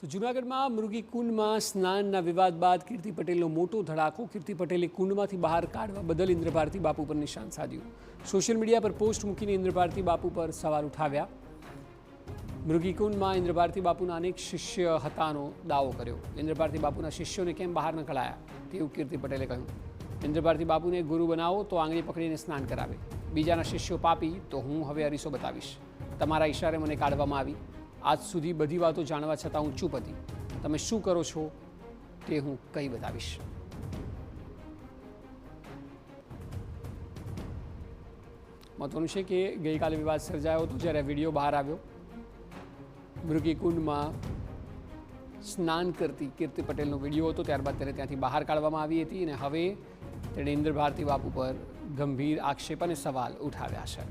તો જૂનાગઢમાં મૃગી કુંડમાં સ્નાનના વિવાદ બાદ કીર્તિ પટેલનો મોટો ધડાકો. કીર્તિ પટેલે કુંડમાંથી બહાર કાઢવા બદલ ઇન્દ્રભારતી બાપુ પર નિશાન સાધ્યું. સોશિયલ મીડિયા પર પોસ્ટ મૂકીને ઇન્દ્રભારતી બાપુ પર સવાલ ઉઠાવ્યા. મૃગી કુંડમાં ઇન્દ્રભારતી બાપુના અનેક શિષ્ય હતાનો દાવો કર્યો. ઇન્દ્રભારતી બાપુના શિષ્યોને કેમ બહાર ન કઢાયા તેવું કીર્તિ પટેલે કહ્યું. ઇન્દ્રભારતી બાપુને ગુરુ બનાવો તો આંગળી પકડીને સ્નાન કરાવે. બીજાના શિષ્યો પાપી તો હું હવે અરીસો બતાવીશ. તમારા ઈશારે મને કાઢવામાં આવી. આજ સુધી બધી વાતો જાણવા છતાં હું ચૂપ હતી. તમે શું કરો છો તે હું કહી બતાવીશ. મહત્વનું છે કે ગઈકાલે વિવાદ સર્જાયો હતો જ્યારે વિડીયો બહાર આવ્યો. મૃગી કુંડમાં સ્નાન કરતી કીર્તિ પટેલનો વિડીયો હતો. ત્યારબાદ તેને ત્યાંથી બહાર કાઢવામાં આવી હતી અને હવે તેણે ઇન્દ્રભારતી બાપુ પર ગંભીર આક્ષેપ અને સવાલ ઉઠાવ્યા છે.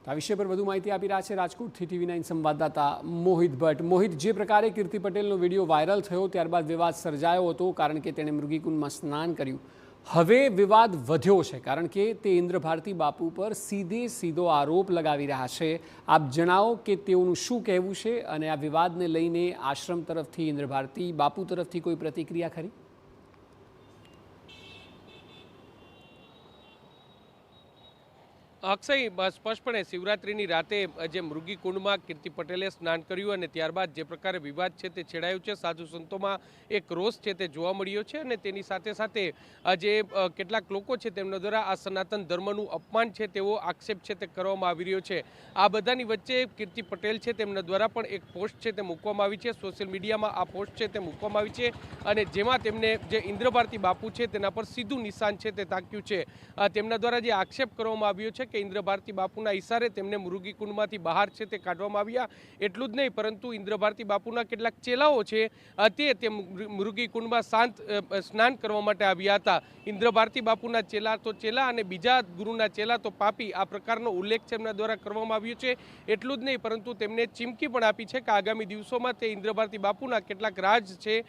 આ વિષય પર વધુ માહિતી આપી રહ્યા છે રાજકોટથી TV9 સંવાદદાતા મોહિત ભટ્ટ. મોહિત, જે પ્રકારે કીર્તિ પટેલનો વિડીયો વાયરલ થયો ત્યારબાદ વિવાદ સર્જાયો હતો કારણ કે તેણે મૃગીકુંડમાં સ્નાન કર્યું. હવે વિવાદ વધ્યો છે કારણ કે તે ઇન્દ્રભારતી બાપુ પર સીધો આરોપ લગાવી રહ્યા છે. આપ જણાવો કે તેઓનું શું કહેવું છે અને આ વિવાદને લઈને આશ્રમ તરફથી ઇન્દ્રભારતી બાપુ તરફથી કોઈ પ્રતિક્રિયા ખરી? અક્ષય, સ્પષ્ટપણે શિવરાત્રિની રાતે જે મૃગી કુંડમાં કીર્તિ પટેલે સ્નાન કર્યું અને ત્યારબાદ જે પ્રકારે વિવાદ છે તે છેડાયું છે, સાધુ સંતોમાં એક રોષ છે તે જોવા મળ્યો છે અને તેની સાથે સાથે જે કેટલાક લોકો છે તેમના દ્વારા આ સનાતન ધર્મનું અપમાન છે તેવો આક્ષેપ છે તે કરવામાં આવી રહ્યો છે. આ બધાની વચ્ચે કીર્તિ પટેલ છે તેમના દ્વારા પણ એક પોસ્ટ છે તે મૂકવામાં આવી છે. સોશિયલ મીડિયામાં આ પોસ્ટ છે તે મૂકવામાં આવી છે અને જેમાં તેમને જે ઇન્દ્રભારતી બાપુ છે તેના પર સીધું નિશાન છે તે તાક્યું છે. તેમના દ્વારા જે આક્ષેપ કરવામાં આવ્યો છે કે ઇન્દ્રભારતી બાપુના ઈશારે તેમને મૃગી કુંડમાંથી બહાર છે તે કાઢવામાં આવ્યા. એટલું જ નહીં, પરંતુ ઇન્દ્રભારતી બાપુના કેટલાક ચેલાઓ છે તે મૃગી કુંડમાં સ્નાન કરવા માટે આવ્યા હતા. ઇન્દ્રભારતી બાપુના ચેલા તો ચેલા અને બીજા ગુરુના ચેલા તો પાપી, આ પ્રકારનો ઉલ્લેખ છે એમના દ્વારા કરવામાં આવ્યો છે. એટલું જ નહીં, પરંતુ તેમને ચીમકી પણ આપી છે કે આગામી દિવસોમાં તે ઇન્દ્રભારતી બાપુના કેટલાક રાજ છે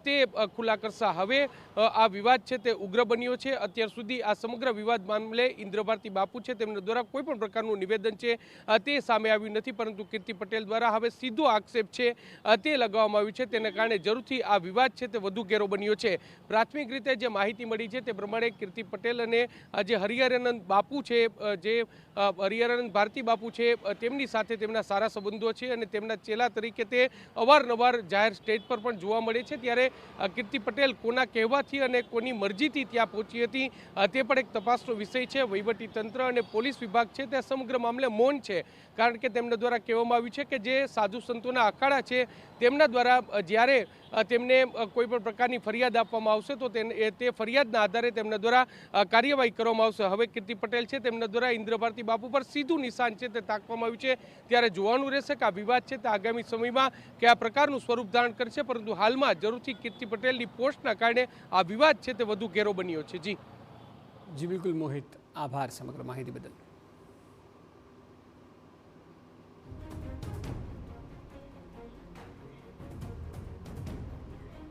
તે ખુલ્લા કરશે. હવે આ વિવાદ છે તે ઉગ્ર બન્યો છે. અત્યાર સુધી આ સમગ્ર વિવાદ મામલે ઇન્દ્રભારતી બાપુ છે તેમના દ્વારા કોઈ પણ પ્રકારનું નિવેદન છે તે સામે આવ્યું નથી, પરંતુ કીર્તિ પટેલ દ્વારા હવે સીધો આક્ષેપ છે તે લગાવવામાં આવ્યું છે. તેને કારણે જરૂરથી આ વિવાદ છે તે વધુ ઘેરો બન્યો છે. પ્રાથમિક રીતે જે માહિતી મળી છે તે પ્રમાણે કીર્તિ પટેલ અને જે હરિહરાનંદ બાપુ છે, જે હરિહરાનંદ ભારતી બાપુ છે, તેમની સાથે તેમના સારા સંબંધો છે અને તેમના ચેલા તરીકે તે અવારનવાર જાહેર સ્ટેજ પર પણ જોવા મળે છે. ત્યારે કીર્તિ પટેલ કોના કહેવાથી અને કોની મરજીથી ત્યાં પહોંચી હતી તે પણ એક તપાસનો વિષય છે. વહીવટી તંત્ર અને પોલીસ વિભાગ છે તે સમગ્ર મામલે મૌન છે, કારણ કે તેમના દ્વારા કહેવામાં આવ્યું છે કે જે સાધુ સંતોના અખાડા છે તેમના દ્વારા જ્યારે તેમને કોઈ પણ પ્રકારની ફરિયાદ આપવામાં આવશે તો તે ફરિયાદના આધારે તેમના દ્વારા કાર્યવાહી કરવામાં આવશે. હવે કીર્તિ પટેલ છે તેમના દ્વારા ઇન્દ્રભારતી બાપુ પર સીધું નિશાન છે તે તાકવામાં આવ્યું છે. ત્યારે જોવાનું રહેશે કે આ વિવાદ છે તે આગામી સમયમાં કયા પ્રકારનું સ્વરૂપ ધારણ કરશે, પરંતુ હાલમાં જરૂરથી કીર્તિ પટેલની પોસ્ટના કારણે આ વિવાદ છે તે વધુ ઘેરો બન્યો છે. જી બિલકુલ મોહિત, આભાર સમગ્ર માહિતી બદલ.